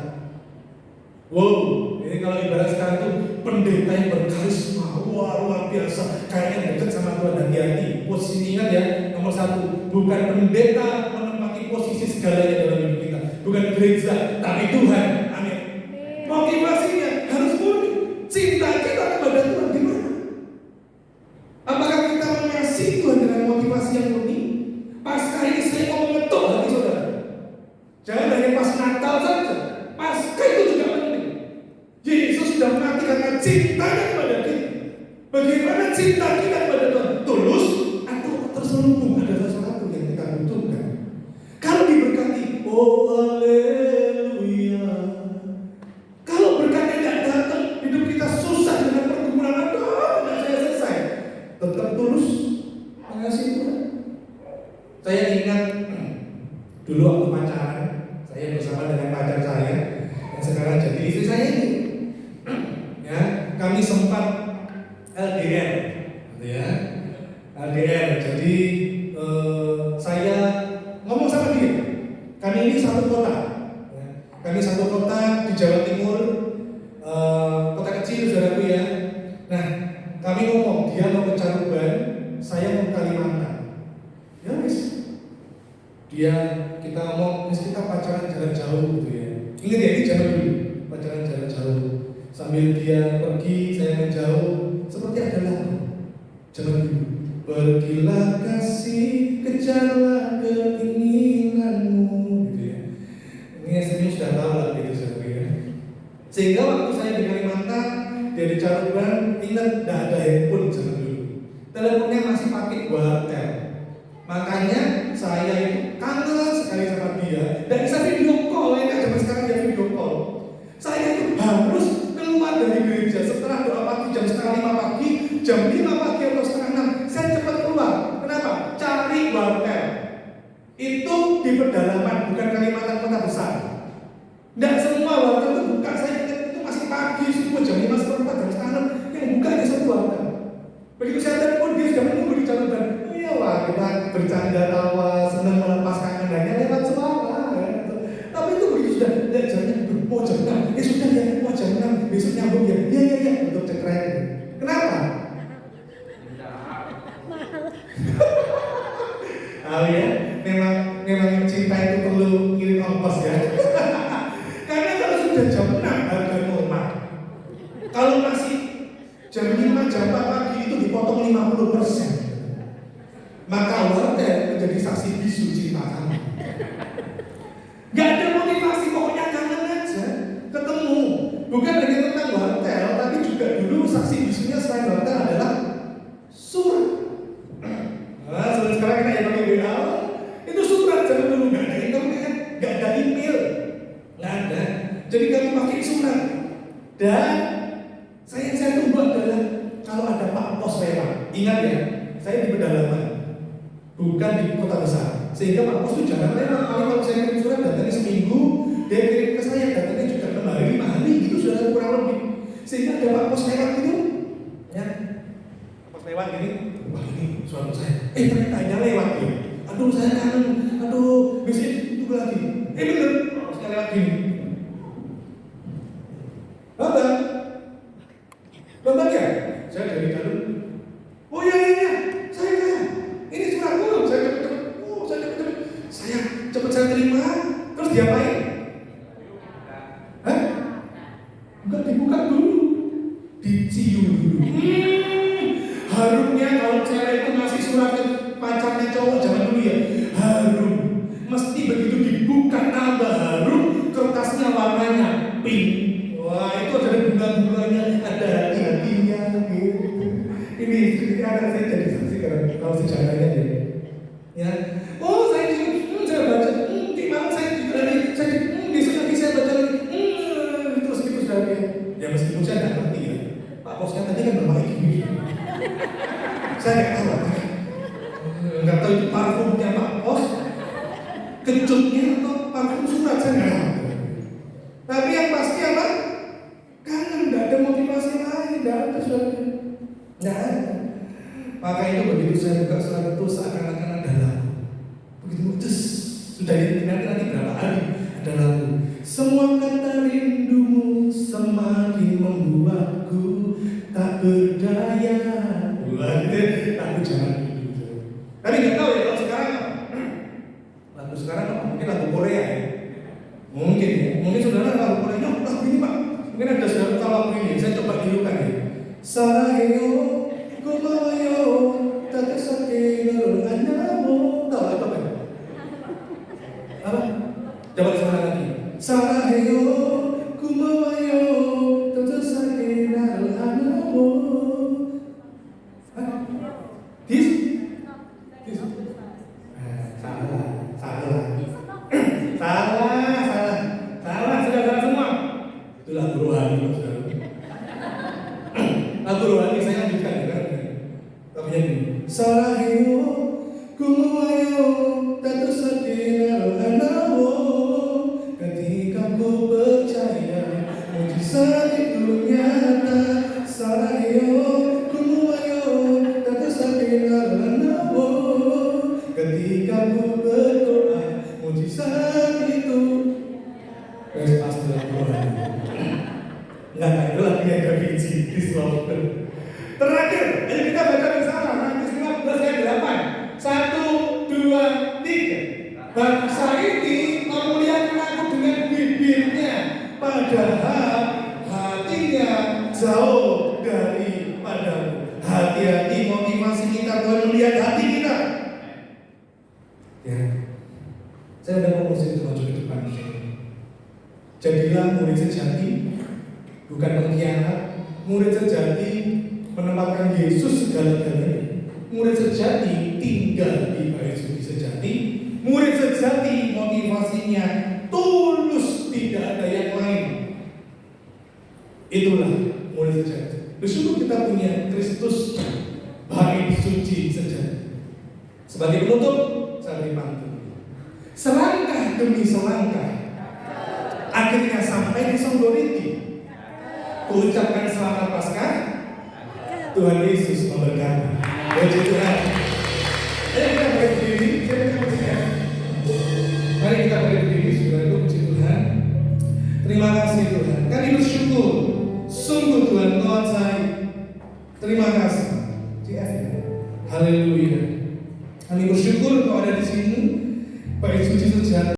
Wow, ini kalau ibarat sekarang itu pendeta yang berkarisma, wah luar biasa, kayaknya dekat sama Tuhan. Hati-hati, posisi ingat ya, nomor 1, bukan pendeta menempati posisi segalanya dalam hidup kita, bukan gereja, tapi Tuhan. Amin. Motivasinya harus murni, cinta kita kepada Tuhan gimana? Apakah kita mengasihi Tuhan dengan motivasi yang murni? Pasca ini saya mau mengetuk hati saudara. Jangan hanya pas Natal saja, pasca itu juga penting. Yesus sudah mati karena cintanya kepada kita. Bagaimana cinta kita kepada Tuhan? Tulus atau terselubung? Ada sesuatu yang kita butuhkan. Kalau diberkati, oh haleluya. Kalau berkatnya tidak datang, hidup kita susah dengan pergumulan. Aduh, tidak selesai. Tetap tulus mengasihi Tuhan. Saya ingat dulu waktu pacaran. LDR, gitu ya. LDR. Jadi saya ngomong sama dia. Kami ini satu kota. Ya. Kami satu kota di Jawa Timur, kota kecil saudaraku ya. Nah, kami ngomong dia mau ke Caruban, saya mau ke Kalimantan. Ya wis. Kita ngomong, kita pacaran jarak jauh gitu ya. Ingat ya, ini zaman dulu, pacaran jarak jauh. Sambil dia pergi, saya menjauh, seperti ada lagu zaman dulu. Pergilah kasih, kejarlah keinginanmu, gitu ya. Ini sebenarnya sudah tahu lah gitu sebenarnya. Sehingga waktu saya di Kalimantan, dia di Caruban, ingat tidak ada handphone zaman dulu. Teleponnya masih pakai Wartel. Makanya saya itu kangen sekali sama dia. Dan bisa video call, ya zaman sekarang dia video call. Saya itu harus keluar dari gereja setelah doa pagi jam 4:30 pagi, jam 5 pagi atau 5:30 saya cepat keluar. Kenapa? Cari Wartel. Itu di pedalaman, bukan Kalimantan kota besar. Tidak semua Wartel itu buka. Saya ingat itu masih pagi, subuh jam 5:15, jam 5:30 yang buka hanya satu Wartel. Begitu saya telepon dia sudah menunggu di Caruban. Iyalah, kita bercanda tawa, senang melepas kangen hanya lewat suara. Ya. Tapi itu begitu sudah, ya jamnya mau jam 6, sudah ya mau jam 6, besok nyambung ya. Iya untuk cekrek. Kenapa? Tahu ya, memang cinta itu perlu ngirim ongkos ya. Karena kalau sudah jam 6 harga normal. Kalau masih jam 5, jam 4 pagi itu dipotong 50%. Maka Wartel menjadi saksi bisu cinta kamu. Gak ada motivasi, pokoknya kangen aja ketemu. Bukan hanya tentang Wartel, tapi juga dulu saksi bisunya selain Wartel adalah surat. Nah, sekarang kita yang pakai WA, itu surat zaman dulu, gak ada internet, gak ada email, gak ada. Jadi kami pakai surat. Dan saya tunggu adalah kalau ada Pak Pos lewat. Ingat ya, saya di pedalaman, bukan di kota besar. Sehingga Pak Pos itu jarang lewat. Kalau saya kirim surat datangnya seminggu, dia kirim ke saya datangnya juga 6 hari, 5 hari, itu sudah kurang lebih. Sehingga ada Pak Pos lewat itu, ya, Pos lewat gini, wah ini suara saya. Ternyata hanya lewat ya. Aduh saya kangen, aduh besok itu lagi. Bener, Posnya lewat gini. Bapak ya? Saya dari dalam. Oh iya, saya. Ini suratku, saya cepet. Saya cepet terima, terus diapain? Hah? Enggak, dibuka dulu, dicium dulu. Harumnya kalau cewek itu ngasih surat ke pacarnya cowok zaman dulu ya, harum. Mesti begitu dibuka tambah harum, kertasnya warnanya pink. Wah, itu ada bunga-bunganya, ada hati-hatinya gitu. Ini anak saya jadi saksi kalau sejarahnya ya. Ya. Oh, saya baca. Gimana saya besok lagi saya baca lagi. Terus gitu saja. Ya meskipun saya nggak ngerti ya. Pak Posnya tadi kan bermain gini. Saya nggak tahu itu parfumnya Pak Pos, kecutnya atau parfum surat saya nggak tahu. Tapi yang pasti apa? Kangen, nggak ada motivasi lain, nggak ada suratnya. Nggak ada. Maka itu begitu saya buka surat itu seakan-akan ada lagu. Begitu terus sudah nanti berapa hari ada lagu. Semua kata rindumu semakin membuatku tak berdaya. Wah, itu lagu zaman dulu. Tapi nggak tahu ya kalau sekarang apa? Lagu sekarang apa? Mungkin lagu Korea ya. Mungkin saudara lagu Korea. Lagu ini Pak. Mungkin ada saudara tahu lagu ini. Saya coba tirukan ya. Saraheyo, kumawayo, takesake nurul anamo. Tahu apa Pak? Apa? Coba disana lagi. Saraheyo, kumawayo, takesake nurul anamo. Dis? Salah semua. Itu lagu rohani saudara. Lagu rohani saya lanjutkan ya kan. Lagunya ini. Saraheyo, kumawayo, tatusakina anawo. Ketika ku percaya mujizat itu nyata. Saraheyo, kumawayo, hati-hati motivasi kita, Tuhan melihat hati kita. Ya, saya udah ngomong sini maju ke depan. Jadilah murid sejati, bukan pengkhianat. Murid sejati menempatkan Yesus segala-galanya. Murid sejati tinggal di bait suci sejati. Murid sejati motivasinya tulus, tidak ada yang lain. Itulah murid sejati. Bersyukur kita punya Kristus bait suci sejati. Sebagai penutup, saya beri pantun. Selangkah demi selangkah, akhirnya sampai di Songgoriti. Kuucapkan selamat Paskah. Tuhan Yesus memberkati. Puji Tuhan. Ayo kita berdiri. Mari kita berdiri, saudara. Puji Tuhan. Terima kasih Tuhan. Kami bersyukur. Sungguh Tuhan saya. Terima kasih. Haleluya. Kami bersyukur kau ada di sini. Bait suci sejati.